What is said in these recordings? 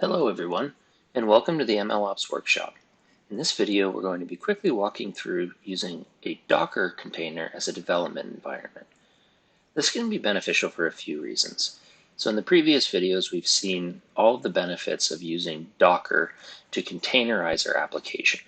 Hello everyone, and welcome to the MLOps workshop. In this video, we're going to be quickly walking through using a Docker container as a development environment. This can be beneficial for a few reasons. So in the previous videos, we've seen all of the benefits of using Docker to containerize our application.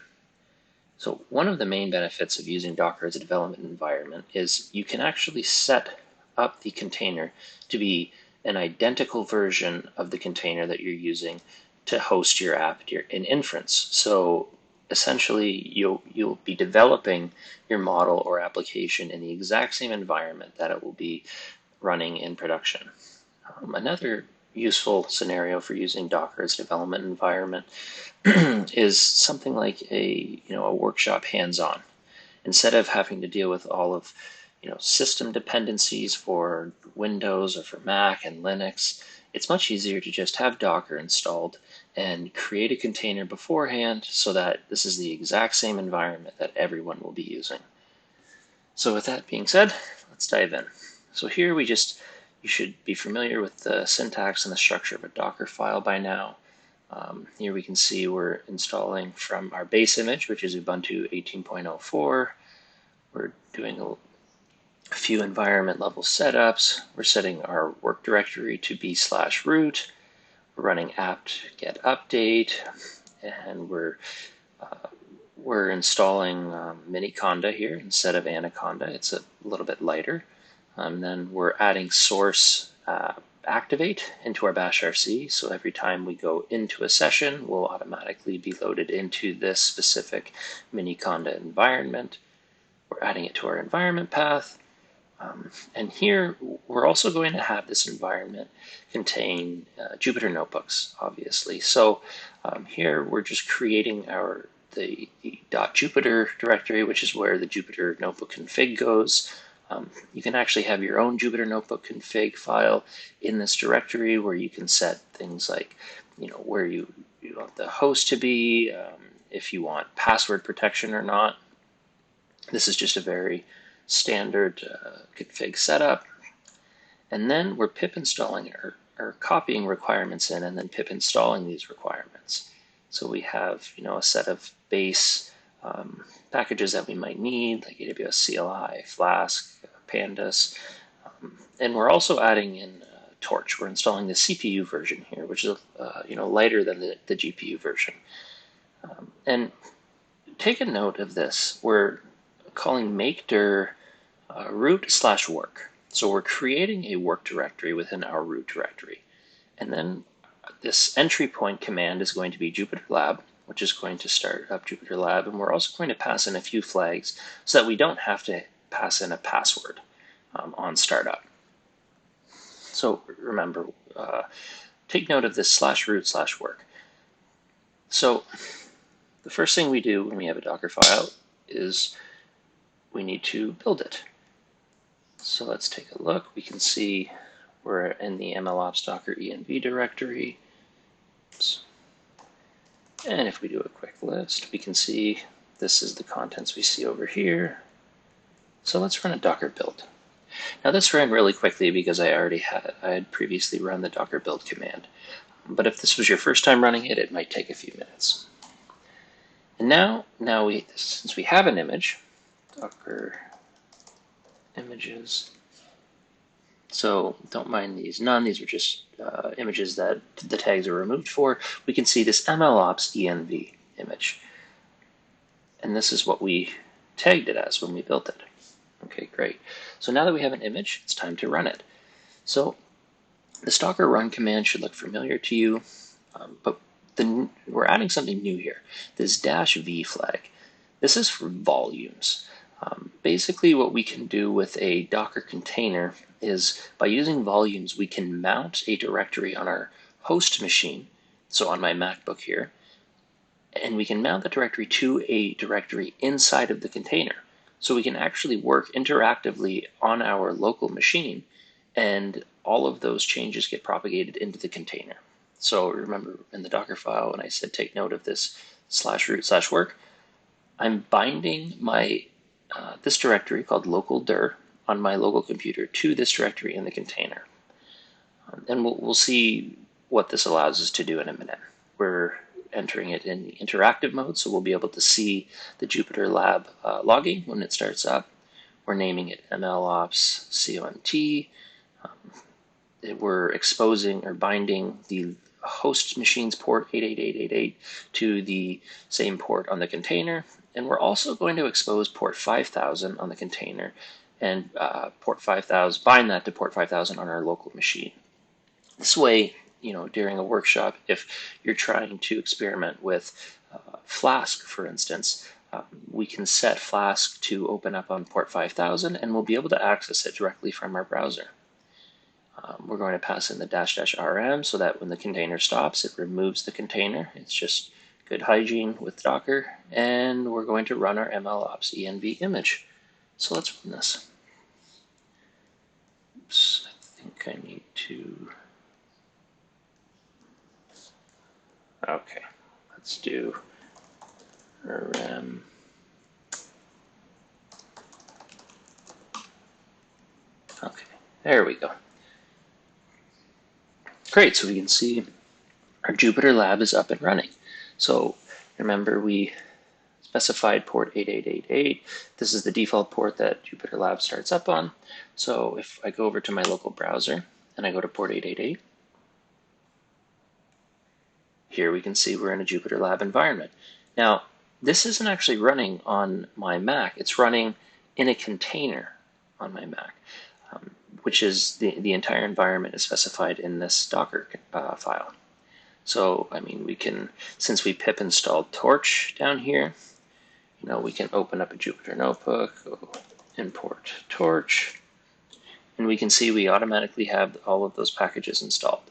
So one of the main benefits of using Docker as a development environment is you can actually set up the container to be an identical version of the container that you're using to host your app in inference. So essentially, you'll be developing your model or application in the exact same environment that it will be running in production. Another useful scenario for using Docker as a development environment is something like a workshop hands-on. Instead of having to deal with all of system dependencies for Windows or for Mac and Linux, it's much easier to just have Docker installed and create a container beforehand so that this is the exact same environment that everyone will be using. So with that being said, let's dive in. So here you should be familiar with the syntax and the structure of a Dockerfile by now. Here we can see we're installing from our base image, which is Ubuntu 18.04. We're doing a few environment level setups. We're setting our work directory to b/root. We're running apt get update, and we're installing Miniconda here instead of Anaconda. It's a little bit lighter. Then we're adding source activate into our bashrc. So every time we go into a session, we'll automatically be loaded into this specific Miniconda environment. We're adding it to our environment path. And here, we're also going to have this environment contain Jupyter notebooks, obviously. So here, we're just creating the .jupyter directory, which is where the Jupyter notebook config goes. You can actually have your own Jupyter notebook config file in this directory where you can set things like, where you want the host to be, if you want password protection or not. This is just a very standard config setup. And then we're pip installing or copying requirements in and then pip installing these requirements. So we have, a set of base packages that we might need, like AWS CLI, Flask, Pandas. And we're also adding in Torch. We're installing the CPU version here, which is lighter than the GPU version. And take a note of this. We're calling makedir root/work. So we're creating a work directory within our root directory. And then this entry point command is going to be Jupyter Lab, which is going to start up Jupyter Lab. And we're also going to pass in a few flags so that we don't have to pass in a password on startup. So remember, take note of this /root/work. So the first thing we do when we have a Dockerfile is we need to build it. So let's take a look. We can see we're in the MLOps Docker env directory. Oops. And if we do a quick list, we can see this is the contents we see over here. So let's run a Docker build. Now this ran really quickly because I had previously run the Docker build command. But if this was your first time running it, it might take a few minutes. And now since we have an image, Docker images. So don't mind these. None. These are just images that the tags are removed for. We can see this MLOps env image. And this is what we tagged it as when we built it. Okay, great. So now that we have an image, it's time to run it. So this Docker run command should look familiar to you, but we're adding something new here, this -v flag. This is for volumes. Basically, what we can do with a Docker container is by using volumes, we can mount a directory on our host machine, so on my MacBook here, and we can mount the directory to a directory inside of the container. So we can actually work interactively on our local machine, and all of those changes get propagated into the container. So remember in the Dockerfile, when I said take note of this /root/work, I'm binding my this directory called local dir on my local computer to this directory in the container. And we'll see what this allows us to do in a minute. We're entering it in the interactive mode, so we'll be able to see the Jupyter Lab logging when it starts up. We're naming it MLOps CONT. We're exposing or binding the host machine's port 88888 to the same port on the container. And we're also going to expose port 5000 on the container and port 5000, bind that to port 5000 on our local machine. This way, during a workshop, if you're trying to experiment with Flask, for instance, we can set Flask to open up on port 5000 and we'll be able to access it directly from our browser. We're going to pass in the --rm so that when the container stops, it removes the container. It's just good hygiene with Docker. And we're going to run our MLOps env image. So let's run this. Oops, I think I need to... Okay, let's do rm. Okay, there we go. Great, so we can see our Jupyter Lab is up and running. So remember we specified port 8888. This is the default port that Jupyter Lab starts up on. So if I go over to my local browser and I go to port 888, here we can see we're in a Jupyter Lab environment. Now, this isn't actually running on my Mac. It's running in a container on my Mac, which is the entire environment is specified in this Docker file. So, I mean, we can, since we pip installed Torch down here, we can open up a Jupyter notebook, import Torch, and we can see we automatically have all of those packages installed.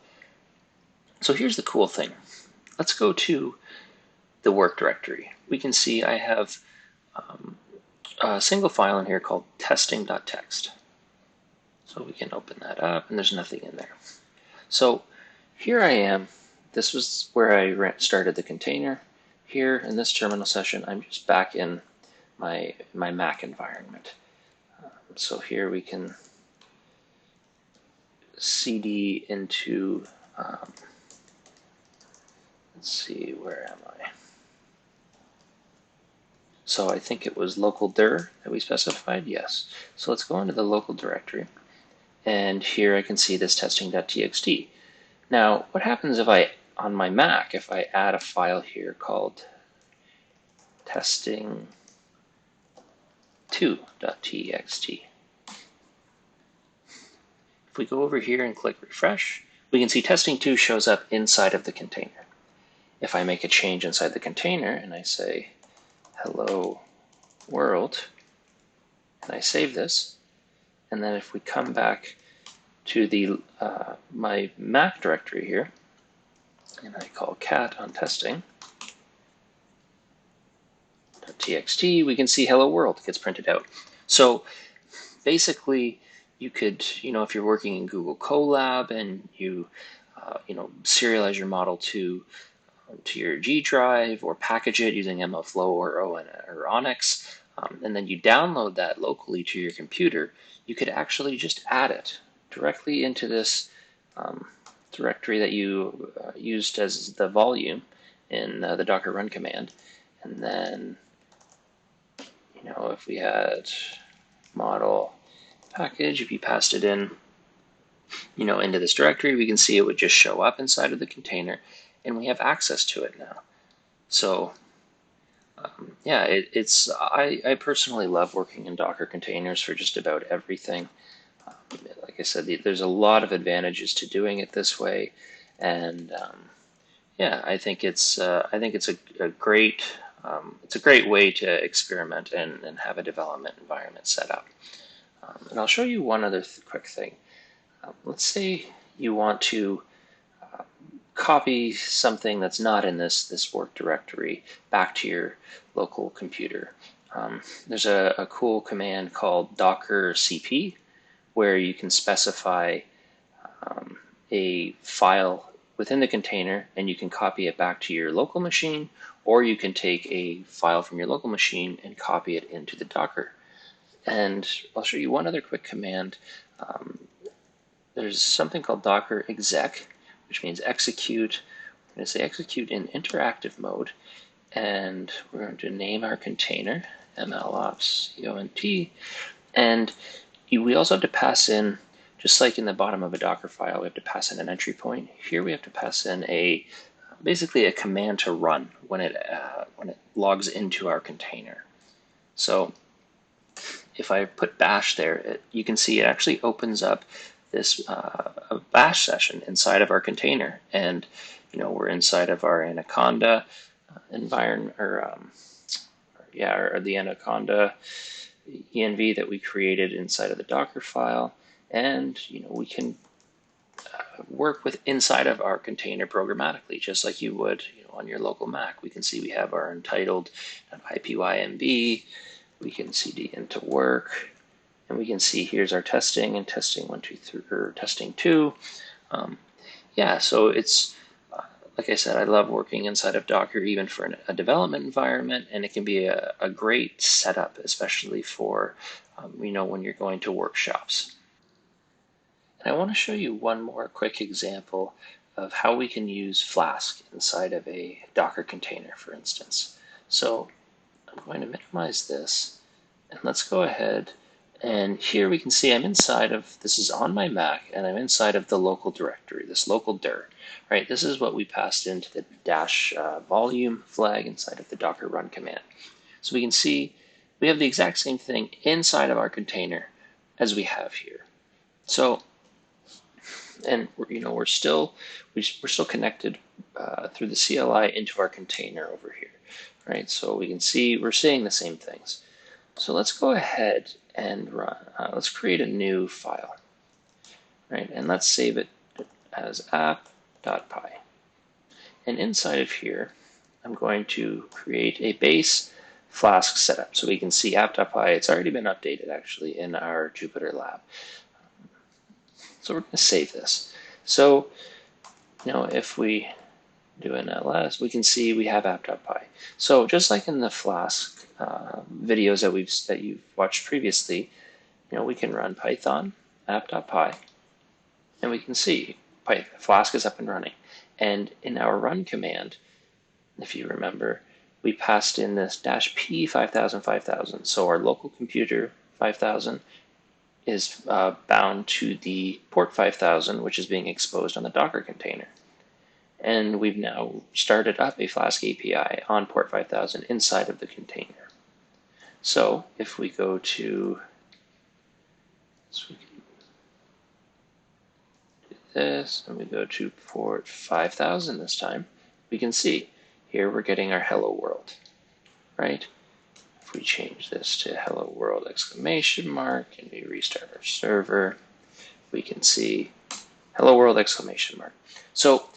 So here's the cool thing. Let's go to the work directory. We can see I have a single file in here called testing.txt. So we can open that up, and there's nothing in there. So here I am. This was where I started the container. Here in this terminal session, I'm just back in my Mac environment. So here we can cd into, let's see, where am I? So I think it was local dir that we specified, yes. So let's go into the local directory. And here I can see this testing.txt. Now, what happens if on my Mac, if I add a file here called testing2.txt? If we go over here and click refresh, we can see testing2 shows up inside of the container. If I make a change inside the container and I say hello world, and I save this, and then if we come back to the my Mac directory here, and I call cat on testing.txt, we can see hello world gets printed out. So basically, you could, if you're working in Google Colab and you, serialize your model to your G drive or package it using MLflow or Onyx, and then you download that locally to your computer, you could actually just add it directly into this directory that you used as the volume in the Docker run command. And then, if we had model package, if you passed it in, into this directory, we can see it would just show up inside of the container, and we have access to it now. So yeah, I personally love working in Docker containers for just about everything. Like I said, there's a lot of advantages to doing it this way, and yeah, I think it's a great way to experiment and have a development environment set up. And I'll show you one other quick thing. Let's say you want to copy something that's not in this work directory back to your local computer. There's a cool command called Docker CP, where you can specify a file within the container and you can copy it back to your local machine, or you can take a file from your local machine and copy it into the Docker. And I'll show you one other quick command. There's something called Docker Exec, which means execute. We're going to say execute in interactive mode, and we're going to name our container MLOps EONT, and we also have to pass in, just like in the bottom of a Dockerfile, we have to pass in an entry point. Here we have to pass in basically a command to run when it logs into our container. So if I put bash there, you can see it actually opens up this a bash session inside of our container, and we're inside of our Anaconda environment, or the Anaconda env that we created inside of the Dockerfile, and we can work with inside of our container programmatically, just like you would on your local Mac. We can see we have our untitled IPYMB, we can cd into work, and we can see here's our testing and testing 1, 2, 3, or testing 2. So it's like I said, I love working inside of Docker, even for a development environment, and it can be a great setup, especially for when you're going to workshops. And I want to show you one more quick example of how we can use Flask inside of a Docker container, for instance. So I'm going to minimize this, and let's go ahead, and here we can see I'm inside of, this is on my Mac, and I'm inside of the local directory, this local dir. Right, this is what we passed into the dash volume flag inside of the Docker run command. So we can see we have the exact same thing inside of our container as we have here. So, and we're still connected through the CLI into our container over here, right? So we can see we're seeing the same things. So let's go ahead and run. Let's create a new file, right? And let's save it as app.py. And inside of here, I'm going to create a base Flask setup. So we can see app.py, it's already been updated actually in our Jupyter lab. So we're going to save this. So, if we do an ls, we can see we have app.py. So just like in the Flask videos that you've watched previously, we can run Python app.py, and we can see Flask is up and running. And in our run command, if you remember, we passed in this -p 5000 5000. So our local computer 5000 is bound to the port 5000, which is being exposed on the Docker container. And we've now started up a Flask API on port 5000 inside of the container. So if we go to, this, and we go to port 5000 this time, we can see here we're getting our hello world, right? If we change this to hello world exclamation mark and we restart our server, we can see hello world exclamation mark. So,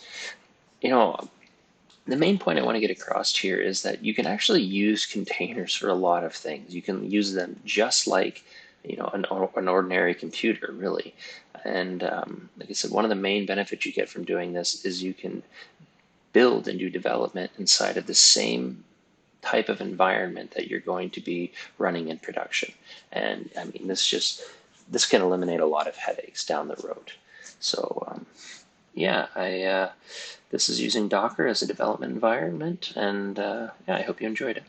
the main point I want to get across here is that you can actually use containers for a lot of things. You can use them just like an ordinary computer, really. And like I said, one of the main benefits you get from doing this is you can build and do development inside of the same type of environment that you're going to be running in production. And I mean, this can eliminate a lot of headaches down the road. So this is using Docker as a development environment, and I hope you enjoyed it.